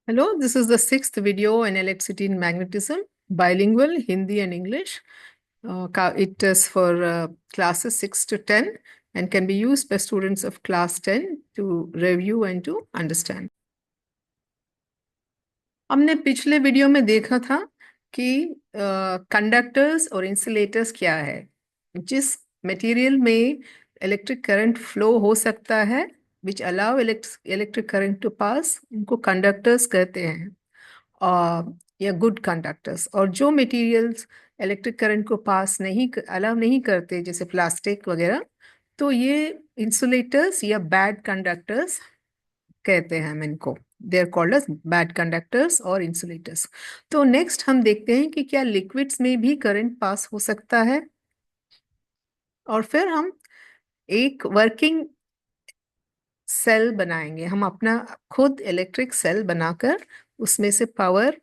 Hello, this is the sixth video in electricity and magnetism, bilingual, Hindi and English. It is for classes 6 to 10 and can be used by students of class 10 to review and to understand. हमने पिछले video में देखा था कि conductors और insulators क्या है। जिस मटेरियल में इलेक्ट्रिक करंट फ्लो हो सकता है which allow electric current to pass, उनको कंडक्टर्स कहते हैं या गुड कंडक्टर्स। और जो मटेरियल्स इलेक्ट्रिक करंट को पास नहीं अलाउ नहीं करते जैसे प्लास्टिक वगैरह, तो ये इंसुलेटर्स या बैड कंडक्टर्स कहते हैं हम इनको। They are called as bad conductors और इंसुलेटर्स। तो नेक्स्ट हम देखते हैं कि क्या लिक्विड्स में भी करंट पास हो सकता है, और फिर हम एक वर्किंग सेल बनाएंगे। हम अपना खुद इलेक्ट्रिक सेल बनाकर उसमें से पावर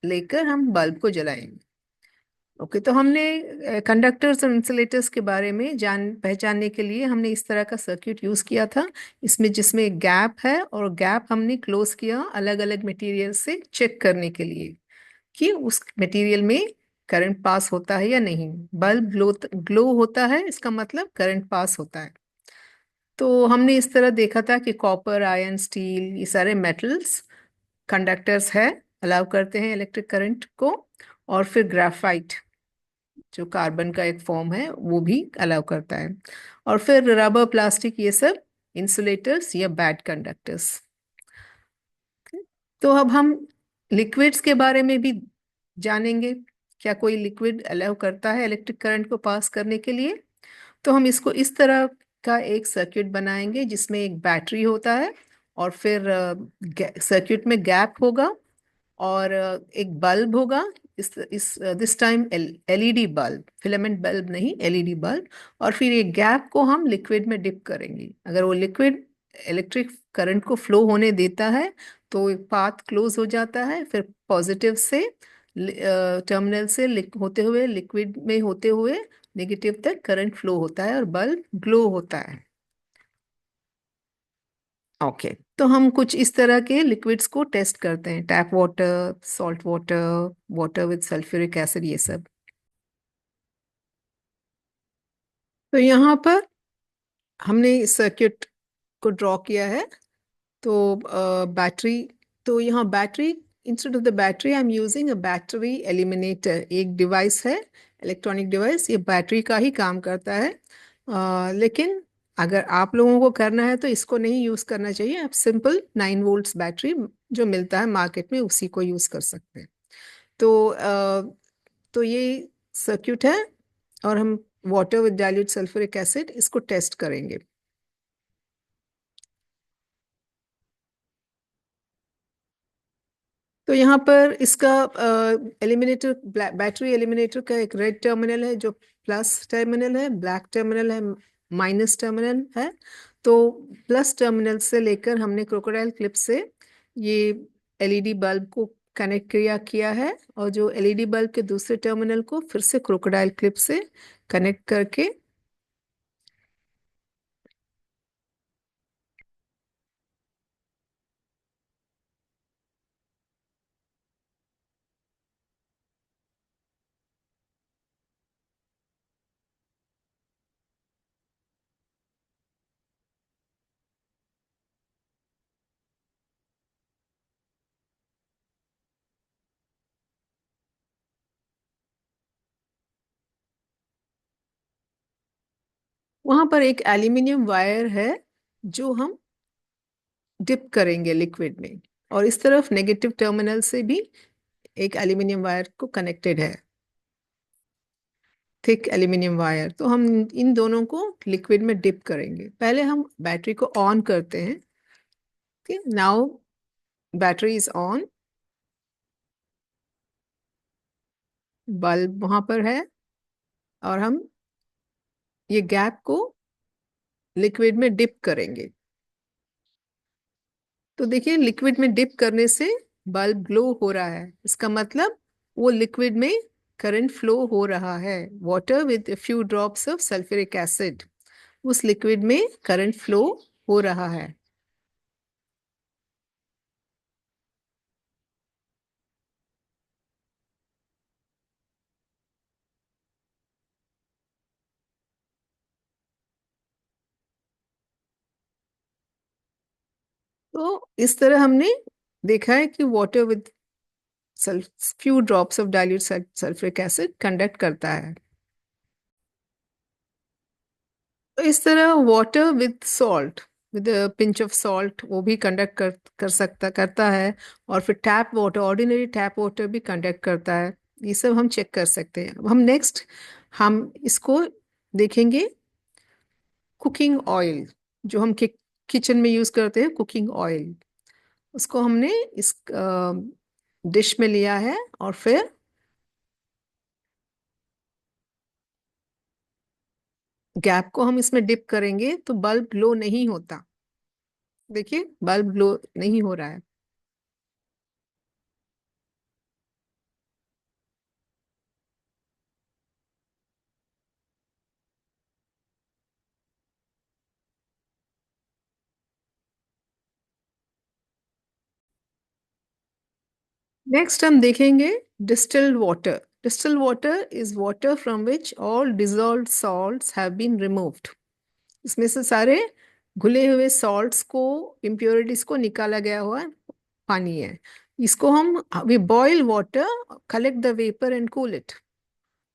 लेकर हम बल्ब को जलाएंगे। ओके, तो हमने कंडक्टर्स और इंसुलेटर्स के बारे में पहचानने के लिए हमने इस तरह का सर्किट यूज किया था, इसमें जिसमें एक गैप है और गैप हमने क्लोज किया अलग अलग मटेरियल से चेक करने के लिए कि उस मटेरियल में करंट पास होता है या नहीं। बल्ब ग्लो होता है, इसका मतलब करंट पास होता है। तो हमने इस तरह देखा था कि कॉपर, आयरन, स्टील, ये सारे मेटल्स कंडक्टर्स है, अलाउ करते हैं इलेक्ट्रिक करंट को। और फिर ग्राफाइट जो कार्बन का एक फॉर्म है वो भी अलाउ करता है। और फिर रबर, प्लास्टिक, ये सब इंसुलेटर्स या बैड कंडक्टर्स। तो अब हम लिक्विड्स के बारे में भी जानेंगे। क्या कोई लिक्विड अलाउ करता है इलेक्ट्रिक करंट को पास करने के लिए? तो हम इसको इस तरह का एक सर्किट बनाएंगे जिसमें एक बैटरी होता है और फिर सर्किट में गैप होगा और एक बल्ब होगा। इस this time LED bulb, filament bulb नहीं, एलईडी बल्ब। और फिर ये गैप को हम लिक्विड में डिप करेंगे। अगर वो लिक्विड इलेक्ट्रिक करंट को फ्लो होने देता है तो एक पाथ क्लोज हो जाता है। फिर पॉजिटिव से टर्मिनल से होते हुए लिक्विड में होते हुए नेगेटिव तक करंट फ्लो होता है और बल्ब ग्लो होता है। ओके, तो हम कुछ इस तरह के लिक्विड्स को टेस्ट करते हैं। Tap water, salt water, water with sulphuric acid, ये सब। तो यहाँ पर हमने इस सर्किट को ड्रॉ किया है। तो बैटरी, तो यहाँ battery, instead of the battery I am using a battery eliminator. एक डिवाइस है, इलेक्ट्रॉनिक डिवाइस, ये बैटरी का ही काम करता है। लेकिन अगर आप लोगों को करना है तो इसको नहीं यूज करना चाहिए। आप सिंपल 9 वोल्ट्स बैटरी जो मिलता है मार्केट में उसी को यूज कर सकते हैं। तो तो ये सर्क्यूट है और हम water with dilute sulphuric acid इसको टेस्ट करेंगे। तो यहाँ पर इसका एलिमिनेटर, बैटरी एलिमिनेटर का एक रेड टर्मिनल है जो प्लस टर्मिनल है, ब्लैक टर्मिनल है, माइनस टर्मिनल है। तो प्लस टर्मिनल से लेकर हमने क्रोकोडाइल क्लिप से ये एलईडी बल्ब को कनेक्ट किया है, और जो एलईडी बल्ब के दूसरे टर्मिनल को फिर से क्रोकोडाइल क्लिप से कनेक्ट करके वहां पर एक एल्यूमिनियम वायर है जो हम डिप करेंगे लिक्विड में, और इस तरफ नेगेटिव टर्मिनल से भी एक एल्यूमिनियम वायर को कनेक्टेड है, थिक एल्यूमिनियम वायर। तो हम इन दोनों को लिक्विड में डिप करेंगे। पहले हम बैटरी को ऑन करते हैं। Now battery is on, bulb वहां पर है, और हम ये गैप को लिक्विड में डिप करेंगे। तो देखिए, लिक्विड में डिप करने से बल्ब ग्लो हो रहा है, इसका मतलब वो लिक्विड में करंट फ्लो हो रहा है। Water with few drops of sulphuric acid, उस लिक्विड में करंट फ्लो हो रहा है। तो इस तरह हमने देखा है कि water with few drops of dilute sulphuric acid conduct करता है। तो इस तरह water with salt, with pinch of salt, वो भी कंडक्ट कर करता है। और फिर tap water, ordinary tap water भी कंडक्ट करता है। ये सब हम चेक कर सकते हैं। अब हम नेक्स्ट हम इसको देखेंगे। कुकिंग ऑयल, जो हम किचन में यूज करते हैं, कुकिंग ऑयल, उसको हमने इस डिश में लिया है। और फिर गैप को हम इसमें डिप करेंगे तो बल्ब ग्लो नहीं होता। देखिए बल्ब ग्लो नहीं हो रहा है। नेक्स्ट हम देखेंगे distilled water. Distilled water is water from which all dissolved salts have been removed. इसमें से सारे घुले हुए सॉल्ट्स को, इम्प्योरिटीज को निकाला गया हुआ पानी है। इसको हम we boil water, collect the vapour and cool it.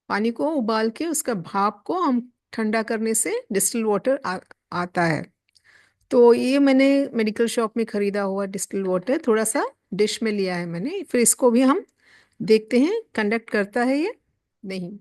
पानी को उबाल के उसका भाप को हम ठंडा करने से डिस्टिल वाटर आता है। तो ये मैंने मेडिकल शॉप में खरीदा हुआ डिस्टिल वाटर, थोड़ा सा डिश में लिया है मैंने। फिर इसको भी हम देखते हैं कंडक्ट करता है ये नहीं।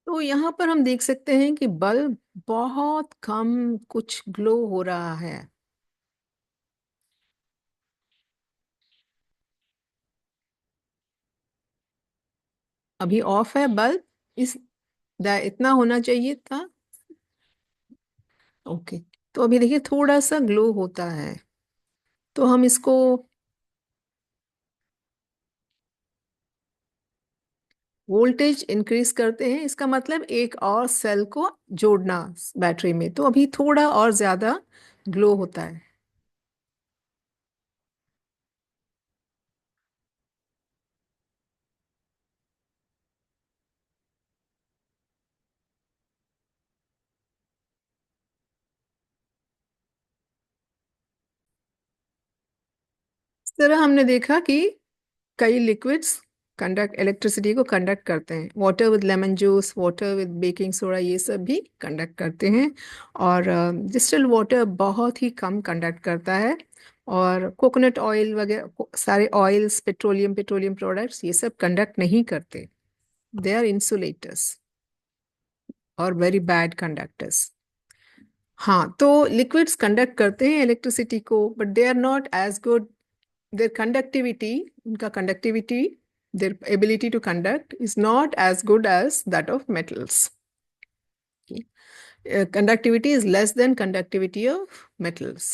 तो यहाँ पर हम देख सकते हैं कि बल्ब बहुत कम कुछ ग्लो हो रहा है। अभी ऑफ है बल्ब। इस इतना होना चाहिए था। ओके। तो अभी देखिए थोड़ा सा ग्लो होता है। तो हम इसको वोल्टेज इंक्रीज करते हैं, इसका मतलब एक और सेल को जोड़ना बैटरी में, तो अभी थोड़ा और ज्यादा ग्लो होता है। इस तरह हमने देखा कि कई लिक्विड्स कंडक्ट इलेक्ट्रिसिटी को कंडक्ट करते हैं। Water with lemon juice, water with baking soda, ये सब भी कंडक्ट करते हैं। और डिस्टिल वाटर बहुत ही कम कंडक्ट करता है। और कोकोनट ऑयल वगैरह सारे ऑयल्स, पेट्रोलियम प्रोडक्ट्स, ये सब कंडक्ट नहीं करते। दे आर इंसुलेटर्स और वेरी बैड कंडक्टर्स। हाँ, तो लिक्विड्स कंडक्ट करते हैं इलेक्ट्रिसिटी को, but they are not as good. their conductivity, उनका conductivity, their ability to conduct is not as good as that of metals. Okay. Conductivity is less than conductivity of metals.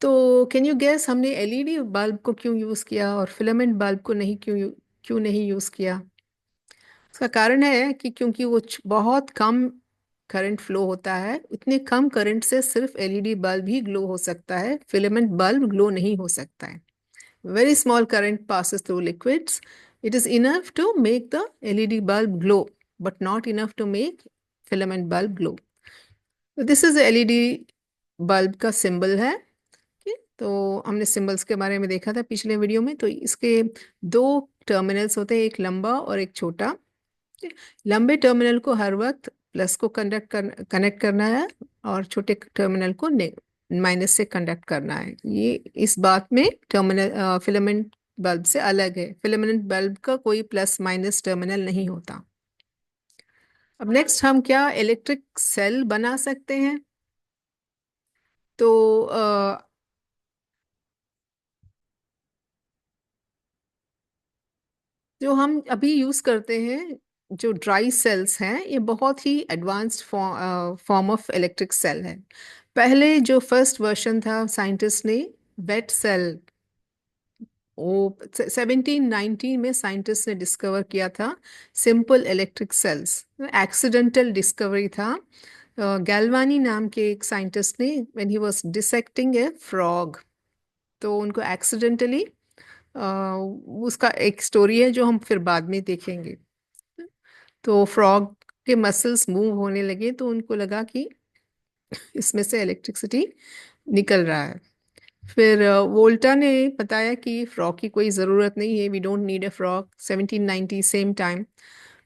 तो can you guess हमने LED bulb को क्यों use किया और filament bulb को नहीं, क्यों नहीं यूज किया? इसका कारण है कि क्योंकि वो बहुत कम करंट फ्लो होता है। उतने कम करंट से सिर्फ एलईडी बल्ब ही ग्लो हो सकता है, फिलामेंट बल्ब ग्लो नहीं हो सकता है। Very small current passes through liquids. It is enough to make the LED bulb glow, but not enough to make filament bulb glow. So this is the LED bulb का symbol है। Okay? तो हमने symbols के बारे में देखा था पिछले वीडियो में। तो इसके दो टर्मिनल्स होते हैं, एक लंबा और एक छोटा। Okay? लंबे टर्मिनल को हर वक्त प्लस को कनेक्ट करना है, और छोटे टर्मिनल को माइनस से कंडक्ट करना है। ये इस बात में टर्मिनल फिलामेंट बल्ब से अलग है। फिलामेंट बल्ब का कोई प्लस माइनस टर्मिनल नहीं होता। अब नेक्स्ट हम क्या इलेक्ट्रिक सेल बना सकते हैं? तो अ, जो हम अभी यूज करते हैं, जो ड्राई सेल्स हैं, ये बहुत ही advanced form of electric cell है। पहले जो फर्स्ट वर्जन था, साइंटिस्ट ने वेट सेल, वो 1790 में साइंटिस्ट ने डिस्कवर किया था simple electric cells. Accidental discovery था। गैल्वानी नाम के एक साइंटिस्ट ने, when he was dissecting a frog, तो उनको एक्सीडेंटली, उसका एक स्टोरी है जो हम फिर बाद में देखेंगे। तो फ्रॉग के मसल्स मूव होने लगे तो उनको लगा कि इसमें से इलेक्ट्रिसिटी निकल रहा है। फिर वोल्टा ने बताया कि फ्रॉग की कोई ज़रूरत नहीं है, we don't need a frog. 1790 same time.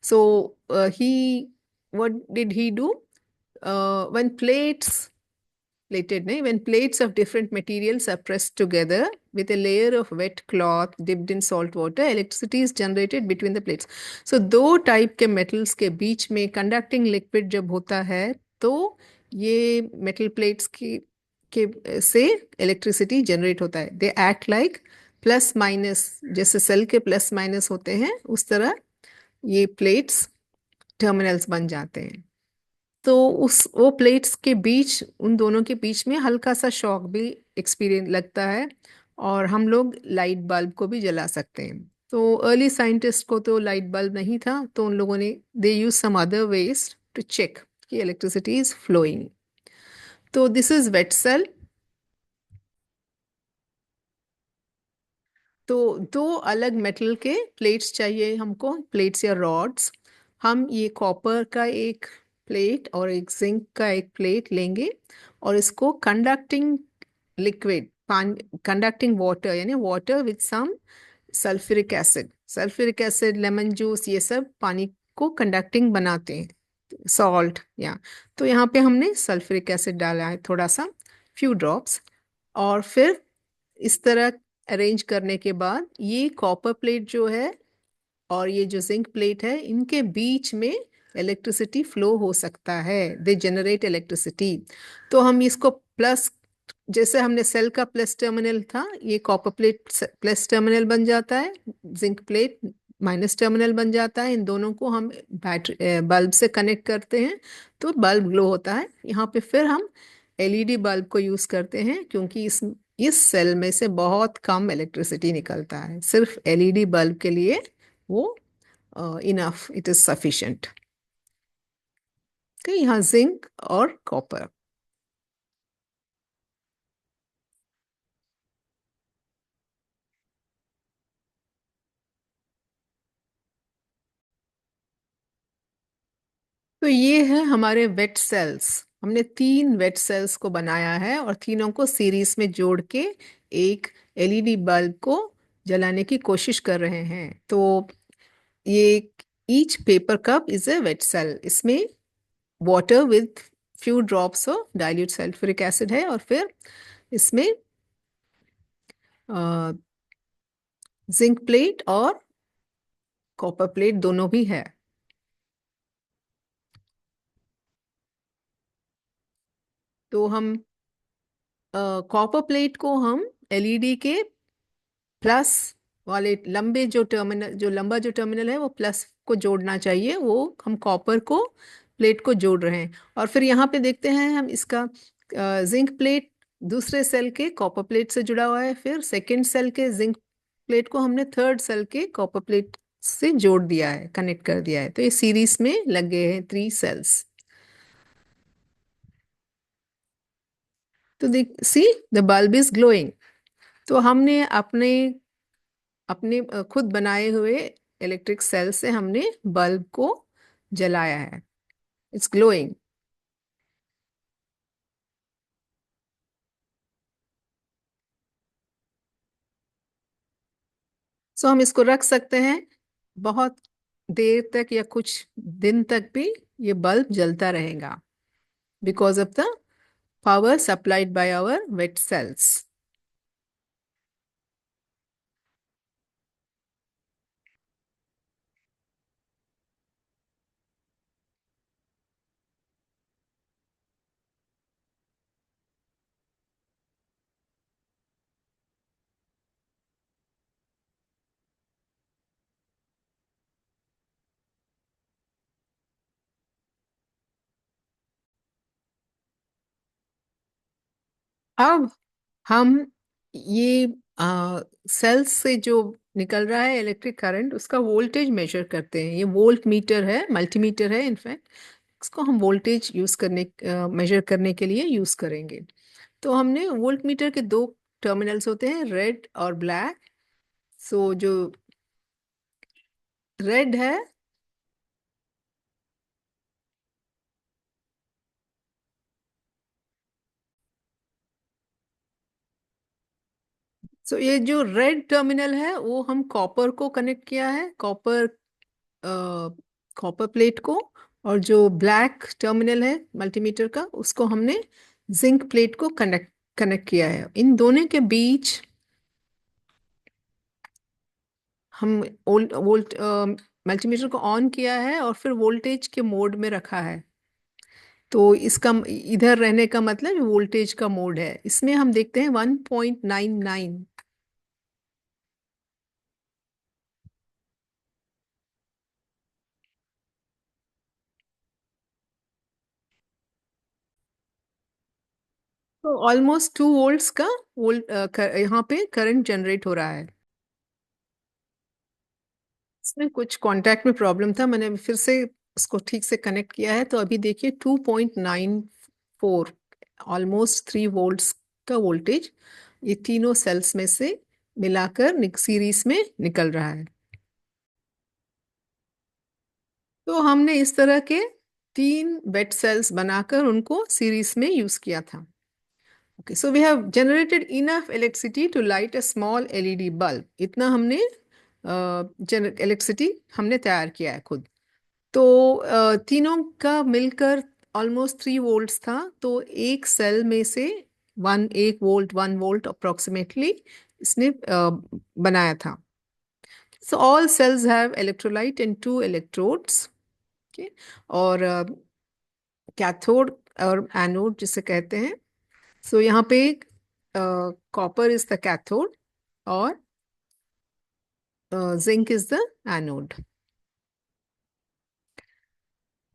So he, what did he do, when plates plated, nahi? When plates of different materials are pressed together with a layer of wet cloth dipped in salt water, electricity is generated between the plates. So दो type के metals के बीच में conducting liquid जब होता है, तो ये metal plates के से इलेक्ट्रिसिटी जनरेट होता है। They act like plus minus, जैसे सेल के प्लस माइनस होते हैं उस तरह ये प्लेट्स टर्मिनल्स बन जाते हैं। तो उस वो प्लेट्स के बीच, उन दोनों के बीच में हल्का सा शॉक भी एक्सपीरियंस लगता है, और हम लोग लाइट बल्ब को भी जला सकते हैं। तो अर्ली साइंटिस्ट को तो लाइट बल्ब नहीं था, तो उन लोगों ने they use some other ways to check कि इलेक्ट्रिसिटी इज फ्लोइंग। तो दिस इज वेट सेल। तो दो अलग मेटल के प्लेट्स चाहिए हमको, प्लेट्स या रॉड्स। हम ये कॉपर का एक प्लेट और एक जिंक का एक प्लेट लेंगे, और इसको कंडक्टिंग लिक्विड, पानी, कंडक्टिंग वाटर, यानी water with some sulphuric acid. Sulphuric acid, lemon juice, ये सब पानी को कंडक्टिंग बनाते हैं, सॉल्ट या। तो यहाँ पे हमने सल्फ्यूरिक एसिड डाला है थोड़ा सा, फ्यू ड्रॉप्स। और फिर इस तरह अरेंज करने के बाद ये कॉपर प्लेट जो है और ये जो जिंक प्लेट है, इनके बीच में इलेक्ट्रिसिटी फ्लो हो सकता है, दे जनरेट इलेक्ट्रिसिटी। तो हम इसको प्लस, जैसे हमने सेल का प्लस टर्मिनल था, ये कॉपर प्लेट प्लस टर्मिनल बन जाता है, जिंक प्लेट माइनस टर्मिनल बन जाता है। इन दोनों को हम बैटरी बल्ब से कनेक्ट करते हैं तो बल्ब ग्लो होता है। यहाँ पे फिर हम एलईडी बल्ब को यूज करते हैं, क्योंकि इस सेल में से बहुत कम इलेक्ट्रिसिटी निकलता है। सिर्फ एलईडी बल्ब के लिए वो इनफ, इट इज सफिशिएंट। तो यहाँ जिंक और कॉपर। तो ये है हमारे वेट सेल्स। हमने तीन वेट सेल्स को बनाया है और तीनों को सीरीज में जोड़ के एक एलईडी बल्ब को जलाने की कोशिश कर रहे हैं। तो ये each paper cup is a wet cell. इसमें water with few drops of dilute sulphuric acid है, और फिर इसमें जिंक प्लेट और कॉपर प्लेट दोनों भी है। तो हम कॉपर प्लेट को हम एलईडी के प्लस वाले लंबे जो टर्मिनल, जो लंबा जो टर्मिनल है वो प्लस को जोड़ना चाहिए, वो हम कॉपर को प्लेट को जोड़ रहे हैं। और फिर यहाँ पे देखते हैं हम इसका जिंक प्लेट दूसरे सेल के कॉपर प्लेट से जुड़ा हुआ है, फिर सेकंड सेल के जिंक प्लेट को हमने थर्ड सेल के कॉपर प्लेट से जोड़ दिया है, कनेक्ट कर दिया है। तो ये सीरीज में लग गए हैं 3 सेल्स। तो देख, see the bulb is glowing. तो हमने अपने अपने खुद बनाए हुए इलेक्ट्रिक सेल से हमने बल्ब को जलाया है। It's glowing. सो हम इसको रख सकते हैं बहुत देर तक या कुछ दिन तक भी ये बल्ब जलता रहेगा, because of the power supplied by our wet cells. अब हम ये सेल्स से जो निकल रहा है इलेक्ट्रिक करंट, उसका वोल्टेज मेजर करते हैं। ये वोल्ट मीटर है, मल्टीमीटर है इनफैक्ट। इसको हम वोल्टेज यूज करने मेजर करने के लिए यूज करेंगे। तो हमने वोल्ट मीटर के दो टर्मिनल्स होते हैं, रेड और ब्लैक। सो जो रेड है, सो ये जो रेड टर्मिनल है वो हम कॉपर को कनेक्ट किया है, कॉपर कॉपर प्लेट को। और जो ब्लैक टर्मिनल है मल्टीमीटर का, उसको हमने जिंक प्लेट को कनेक्ट कनेक्ट किया है। इन दोनों के बीच हम वोल्ट वोल्ट मल्टीमीटर को ऑन किया है और फिर वोल्टेज के मोड में रखा है। तो इसका इधर रहने का मतलब वोल्टेज का मोड है। इसमें हम देखते हैं 1.99। तो ऑलमोस्ट 2 वोल्ट्स का यहाँ पे करंट जनरेट हो रहा है। इसमें कुछ कांटेक्ट में प्रॉब्लम था, मैंने फिर से उसको ठीक से कनेक्ट किया है। तो अभी देखिए 2.94, ऑलमोस्ट 3 वोल्ट्स का वोल्टेज ये तीनों सेल्स में से मिलाकर सीरीज में निकल रहा है। तो हमने इस तरह के 3 वेट सेल्स बनाकर उनको सीरीज में यूज किया था। Okay, so we have generated enough electricity to light a small LED bulb. इतना हमने इलेक्ट्रिसिटी हमने तैयार किया है खुद। तो तीनों का मिलकर ऑलमोस्ट 3 वोल्ट्स था। तो एक सेल में से 1 वोल्ट 1 वोल्ट अप्रोक्सीमेटली इसने बनाया था। So all cells have electrolyte and 2 electrodes. और कैथोड और एनोड जिसे कहते हैं। सो यहाँ पे कॉपर इज द कैथोड और zinc is the anode.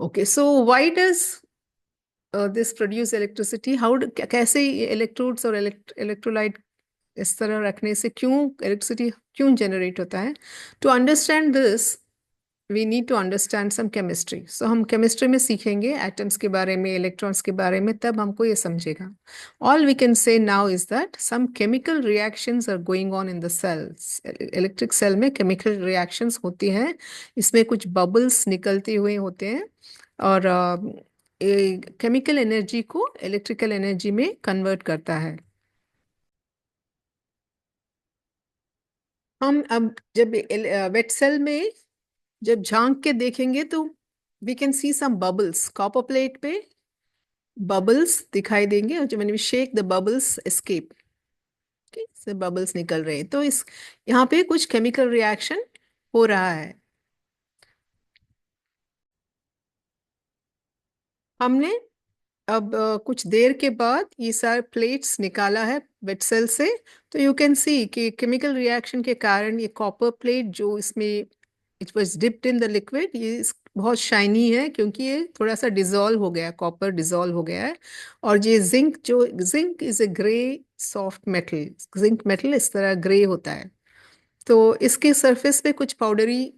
Okay, so why does this produce electricity? कैसे इलेक्ट्रोड्स और इलेक्ट्रोलाइट इस तरह रखने से क्यों इलेक्ट्रिसिटी क्यों जनरेट होता है? To understand this we need to understand some chemistry. So हम केमिस्ट्री में सीखेंगे एटम्स के बारे में, इलेक्ट्रॉन्स के बारे में, तब हमको ये समझेगा। All we can say now is that some chemical reactions are going on in the cells. Electric cell में केमिकल रिएक्शंस होती हैं। इसमें कुछ बबल्स निकलते हुए होते हैं और केमिकल एनर्जी को इलेक्ट्रिकल एनर्जी में कन्वर्ट करता है। हम अब जब वेट सेल में जब झांक के देखेंगे तो we can see some bubbles copper plate पे। बबल्स दिखाई देंगे और जब मैंने शेक द बबल्स एस्केप, से बबल्स निकल रहे हैं। तो इस यहाँ पे कुछ केमिकल रिएक्शन हो रहा है। हमने अब कुछ देर के बाद ये सारे प्लेट्स निकाला है वेट सेल से। तो यू कैन सी कि केमिकल रिएक्शन के कारण ये कॉपर प्लेट जो इसमें it was dipped in the liquid, बहुत शाइनी है क्योंकि ये थोड़ा सा डिजोल्व हो गया, कॉपर डिजोल्व हो गया है। और ये zinc is a grey soft metal. Zinc metal इस तरह ग्रे होता है। तो इसके सरफेस पे कुछ पाउडरी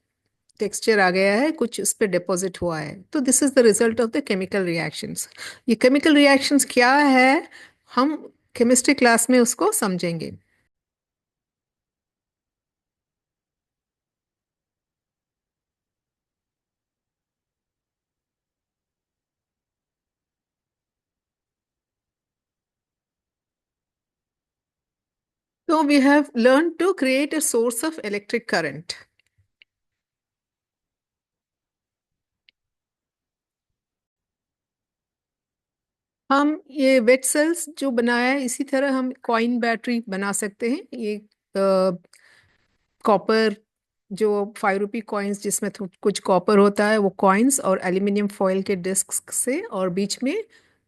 टेक्सचर आ गया है, कुछ इस पे डिपॉजिट हुआ है। तो this is the result of the chemical reactions. ये केमिकल रिएक्शंस क्या है, हम केमिस्ट्री क्लास में उसको समझेंगे। तो we have learn to create a source of electric current. हम ये वेट सेल्स जो बनाया है, इसी तरह हम कॉइन बैटरी बना सकते हैं। ये कॉपर जो 5 रुपी कॉइन्स जिसमें कुछ कॉपर होता है, वो कॉइन्स और एल्यूमिनियम फॉयल के डिस्क से, और बीच में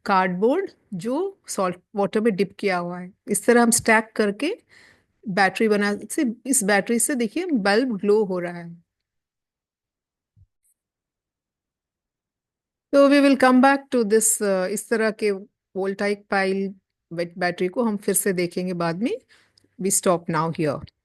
कार्डबोर्ड जो सॉल्ट वाटर में डिप किया हुआ है, इस तरह हम स्टैक करके बैटरी बना से। इस बैटरी से देखिए बल्ब ग्लो हो रहा है। तो we will come back to this. इस तरह के वोल्टाइक पाइल वेट बैटरी को हम फिर से देखेंगे बाद में। We stop now here.